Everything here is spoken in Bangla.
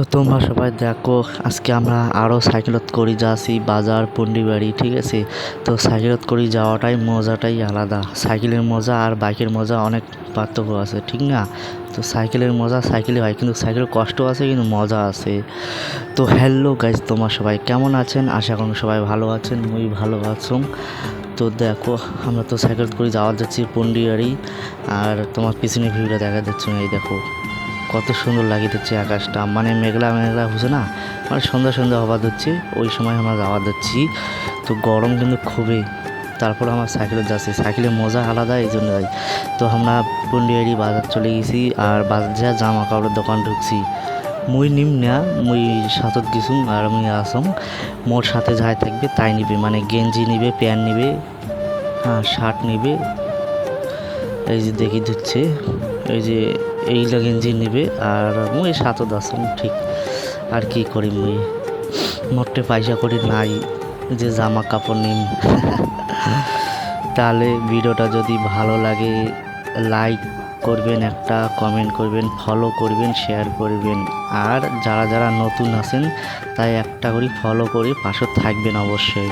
তো তোমরা সবাই দেখো, আজকে আমরা আরও সাইকেলত করে যাচ্ছি বাজার পন্ডিবাড়ি, ঠিক আছে। তো সাইকেলত করে যাওয়াটাই মজাটাই আলাদা। সাইকেলের মজা আর বাইকের মজা অনেক পার্থক্য আছে, ঠিক না? তো সাইকেলের মজা সাইকেলে হয়, কিন্তু সাইকেলের কষ্ট আছে কিন্তু মজা আছে। তো হ্যালো গাইজ, তোমরা সবাই কেমন আছেন? আশা করি সবাই ভালো আছেন, মুই ভালো আছো। তো দেখো, আমরা তো সাইকেল করে যাওয়া যাচ্ছি পন্ডিবাড়ি, আর তোমার পিছনে ভিউটা দেখা যাচ্ছে। এই দেখো কত সুন্দর লাগিয়ে দিচ্ছে আকাশটা, মানে মেঘলা মেঘলা হচ্ছে না, মানে সন্ধ্যা সন্ধ্যা হওয়া হচ্ছে, ওই সময় আমরা যাওয়া যাচ্ছি। তো গরম কিন্তু খুবই, তারপর আমার সাইকেলে যাচ্ছি, সাইকেলের মজা আলাদা, এই জন্য যাই। তো আমরা পন্ডিবাড়ি বাজার চলে গেছি, আর বাজার যা জামা কাপড়ের দোকান ঢুকছি। মুই নিম না, মুই সাথত গেছুম আর মুই আসম, মোর সাথে যাই থাকবে তাই নিবে, মানে গেঞ্জি নিবে, প্যান্ট নিবে, হ্যাঁ শার্ট নিবে। এই যে দেখি দিচ্ছে, এই যে এইগুলো গেঞ্জি নিবে, আর মুই সাথে আসম, ঠিক। আর কি করি, মুই মোটে পয়সা করি নাই যে জামা কাপড় নিম। তাহলে ভিডিওটা যদি ভালো লাগে লাইক করবেন, একটা কমেন্ট করবেন, ফলো করবেন, শেয়ার করবেন। আর যারা যারা নতুন আছেন তাই একটা করে ফলো করে পাশে থাকবেন অবশ্যই।